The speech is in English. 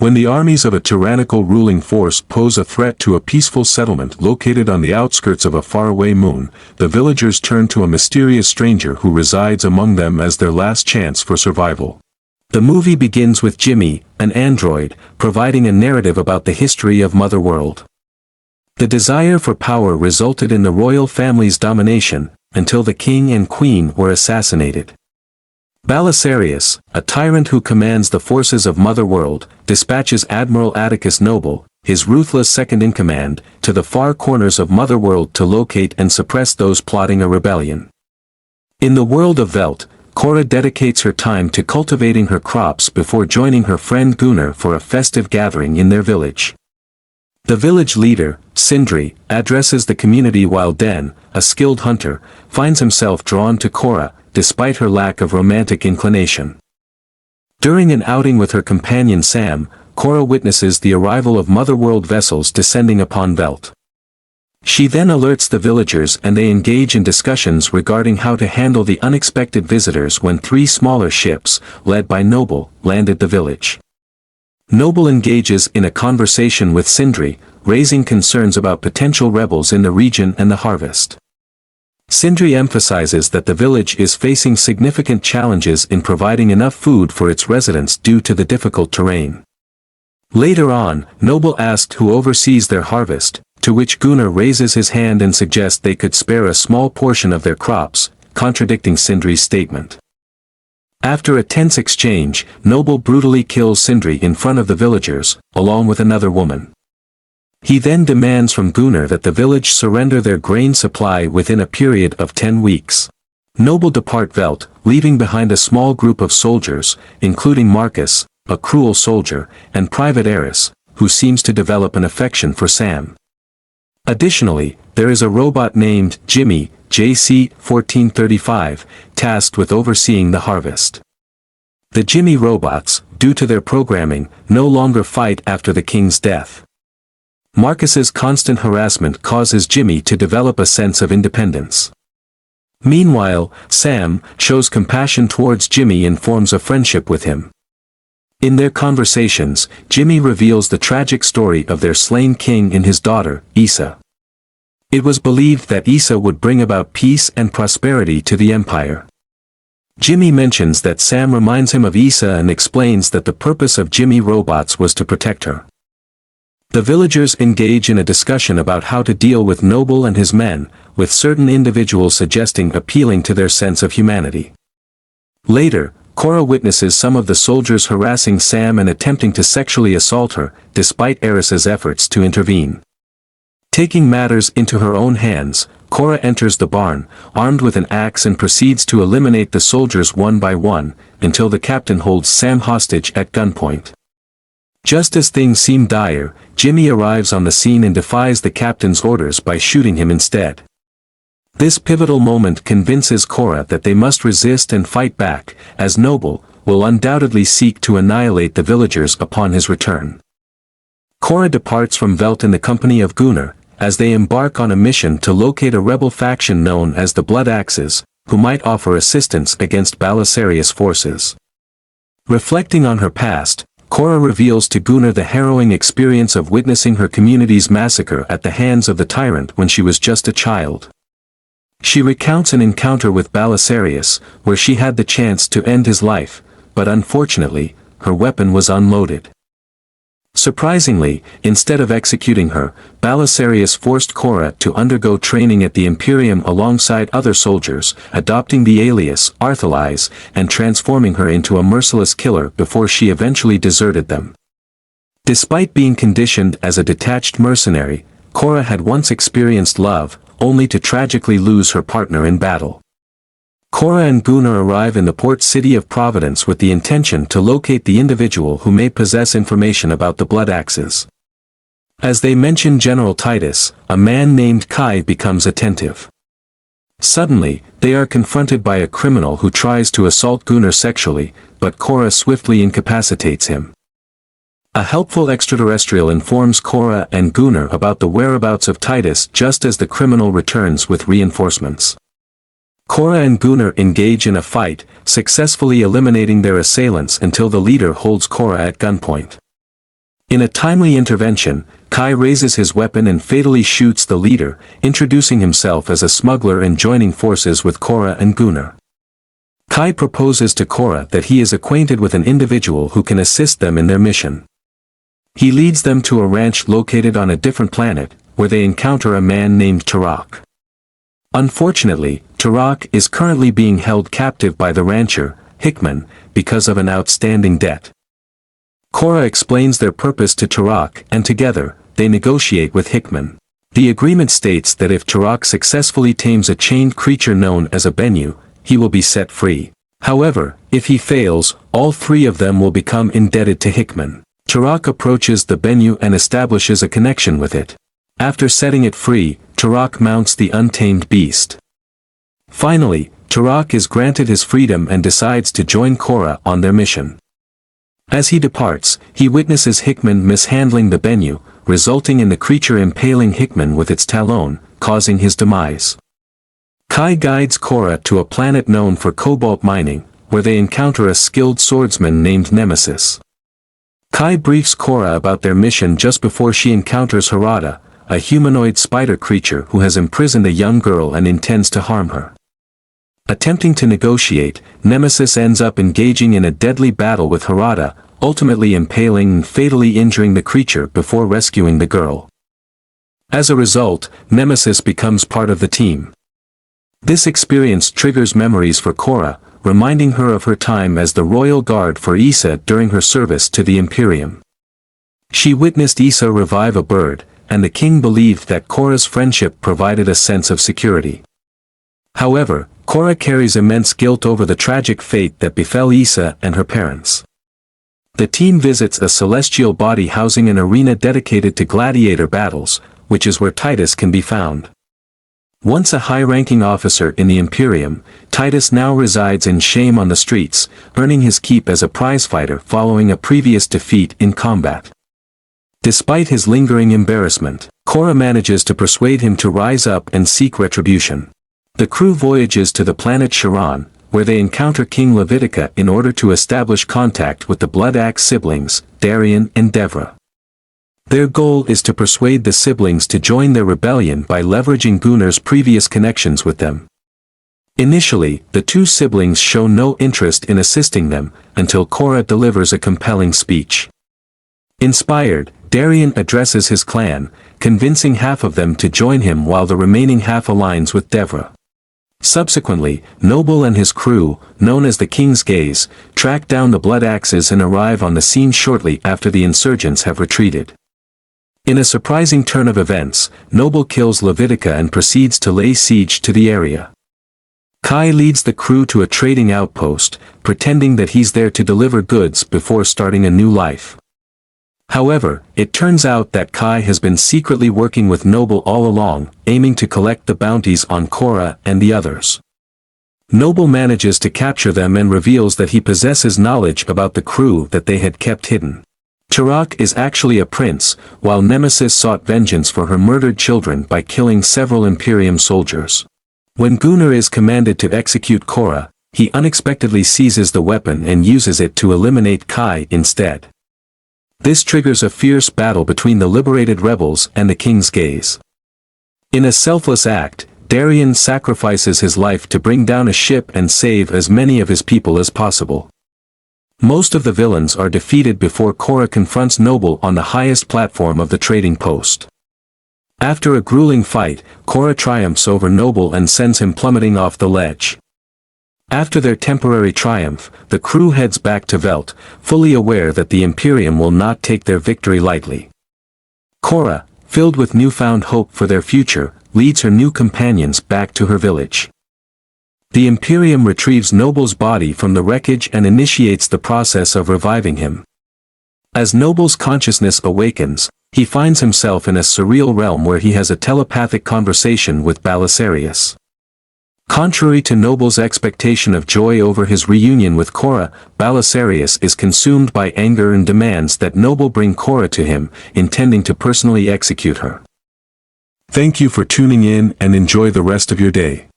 When the armies of a tyrannical ruling force pose a threat to a peaceful settlement located on the outskirts of a faraway moon, the villagers turn to a mysterious stranger who resides among them as their last chance for survival. The movie begins with Jimmy, an android, providing a narrative about the history of Motherworld. The desire for power resulted in the royal family's domination, until the king and queen were assassinated. Belisarius, a tyrant who commands the forces of Motherworld, dispatches Admiral Atticus Noble, his ruthless second-in-command, to the far corners of Motherworld to locate and suppress those plotting a rebellion. In the world of Velt, Cora dedicates her time to cultivating her crops before joining her friend Gunnar for a festive gathering in their village. The village leader, Sindri, addresses the community while Den, a skilled hunter, finds himself drawn to Cora, despite her lack of romantic inclination. During an outing with her companion Sam, Cora witnesses the arrival of Motherworld vessels descending upon Velt. She then alerts the villagers and they engage in discussions regarding how to handle the unexpected visitors when 3 smaller ships, led by Noble, landed the village. Noble engages in a conversation with Sindri, raising concerns about potential rebels in the region and the harvest. Sindri emphasizes that the village is facing significant challenges in providing enough food for its residents due to the difficult terrain. Later on, Noble asked who oversees their harvest, to which Gunnar raises his hand and suggests they could spare a small portion of their crops, contradicting Sindri's statement. After a tense exchange, Noble brutally kills Sindri in front of the villagers, along with another woman. He then demands from Gunnar that the village surrender their grain supply within a period of 10 weeks. Noble depart Velt, leaving behind a small group of soldiers, including Marcus, a cruel soldier, and Private Eris, who seems to develop an affection for Sam. Additionally, there is a robot named Jimmy, JC-1435, tasked with overseeing the harvest. The Jimmy robots, due to their programming, no longer fight after the king's death. Marcus's constant harassment causes Jimmy to develop a sense of independence. Meanwhile, Sam shows compassion towards Jimmy and forms a friendship with him. In their conversations, Jimmy reveals the tragic story of their slain king and his daughter, Issa. It was believed that Issa would bring about peace and prosperity to the empire. Jimmy mentions that Sam reminds him of Issa and explains that the purpose of Jimmy robots was to protect her. The villagers engage in a discussion about how to deal with Noble and his men, with certain individuals suggesting appealing to their sense of humanity. Later, Cora witnesses some of the soldiers harassing Sam and attempting to sexually assault her, despite Eris's efforts to intervene. Taking matters into her own hands, Cora enters the barn, armed with an axe and proceeds to eliminate the soldiers one by one, until the captain holds Sam hostage at gunpoint. Just as things seem dire, Jimmy arrives on the scene and defies the captain's orders by shooting him instead. This pivotal moment convinces Cora that they must resist and fight back, as Noble will undoubtedly seek to annihilate the villagers upon his return. Cora departs from Velt in the company of Gunnar, as they embark on a mission to locate a rebel faction known as the Blood Axes, who might offer assistance against Belisarius' forces. Reflecting on her past, Cora reveals to Gunnar the harrowing experience of witnessing her community's massacre at the hands of the tyrant when she was just a child. She recounts an encounter with Belisarius, where she had the chance to end his life, but unfortunately, her weapon was unloaded. Surprisingly, instead of executing her, Belisarius forced Cora to undergo training at the Imperium alongside other soldiers, adopting the alias Arthelais and transforming her into a merciless killer before she eventually deserted them. Despite being conditioned as a detached mercenary, Cora had once experienced love, only to tragically lose her partner in battle. Cora and Gunnar arrive in the port city of Providence with the intention to locate the individual who may possess information about the Blood Axes. As they mention General Titus, a man named Kai becomes attentive. Suddenly, they are confronted by a criminal who tries to assault Gunnar sexually, but Cora swiftly incapacitates him. A helpful extraterrestrial informs Cora and Gunnar about the whereabouts of Titus just as the criminal returns with reinforcements. Cora and Gunnar engage in a fight, successfully eliminating their assailants until the leader holds Cora at gunpoint. In a timely intervention, Kai raises his weapon and fatally shoots the leader, introducing himself as a smuggler and joining forces with Korra and Gunnar. Kai proposes to Korra that he is acquainted with an individual who can assist them in their mission. He leads them to a ranch located on a different planet, where they encounter a man named Turok. Unfortunately, Turok is currently being held captive by the rancher, Hickman, because of an outstanding debt. Korra explains their purpose to Turok and together, they negotiate with Hickman. The agreement states that if Turok successfully tames a chained creature known as a Bennu, he will be set free. However, if he fails, all three of them will become indebted to Hickman. Turok approaches the Bennu and establishes a connection with it. After setting it free, Turok mounts the untamed beast. Finally, Turok is granted his freedom and decides to join Korra on their mission. As he departs, he witnesses Hickman mishandling the Bennu, resulting in the creature impaling Hickman with its talon, causing his demise. Kai guides Korra to a planet known for cobalt mining, where they encounter a skilled swordsman named Nemesis. Kai briefs Korra about their mission just before she encounters Harada, a humanoid spider creature who has imprisoned a young girl and intends to harm her. Attempting to negotiate, Nemesis ends up engaging in a deadly battle with Harada, ultimately impaling and fatally injuring the creature before rescuing the girl. As a result, Nemesis becomes part of the team. This experience triggers memories for Korra, reminding her of her time as the royal guard for Issa during her service to the Imperium. She witnessed Issa revive a bird, and the king believed that Korra's friendship provided a sense of security. However, Korra carries immense guilt over the tragic fate that befell Issa and her parents. The team visits a celestial body housing an arena dedicated to gladiator battles, which is where Titus can be found. Once a high-ranking officer in the Imperium, Titus now resides in shame on the streets, earning his keep as a prizefighter following a previous defeat in combat. Despite his lingering embarrassment, Korra manages to persuade him to rise up and seek retribution. The crew voyages to the planet Charon, where they encounter King Levitica in order to establish contact with the Blood Axe siblings, Darien and Devra. Their goal is to persuade the siblings to join their rebellion by leveraging Gunnar's previous connections with them. Initially, the two siblings show no interest in assisting them, until Korra delivers a compelling speech. Inspired, Darien addresses his clan, convincing half of them to join him while the remaining half aligns with Devra. Subsequently, Noble and his crew, known as the King's Gaze, track down the Blood Axes and arrive on the scene shortly after the insurgents have retreated. In a surprising turn of events, Noble kills Levitica and proceeds to lay siege to the area. Kai leads the crew to a trading outpost, pretending that he's there to deliver goods before starting a new life. However, it turns out that Kai has been secretly working with Noble all along, aiming to collect the bounties on Korra and the others. Noble manages to capture them and reveals that he possesses knowledge about the crew that they had kept hidden. Turok is actually a prince, while Nemesis sought vengeance for her murdered children by killing several Imperium soldiers. When Gunnar is commanded to execute Korra, he unexpectedly seizes the weapon and uses it to eliminate Kai instead. This triggers a fierce battle between the liberated rebels and the King's Gaze. In a selfless act, Darien sacrifices his life to bring down a ship and save as many of his people as possible. Most of the villains are defeated before Korra confronts Noble on the highest platform of the trading post. After a grueling fight, Korra triumphs over Noble and sends him plummeting off the ledge. After their temporary triumph, the crew heads back to Velt, fully aware that the Imperium will not take their victory lightly. Korra, filled with newfound hope for their future, leads her new companions back to her village. The Imperium retrieves Noble's body from the wreckage and initiates the process of reviving him. As Noble's consciousness awakens, he finds himself in a surreal realm where he has a telepathic conversation with Belisarius. Contrary to Noble's expectation of joy over his reunion with Korra, Belisarius is consumed by anger and demands that Noble bring Korra to him, intending to personally execute her. Thank you for tuning in and enjoy the rest of your day.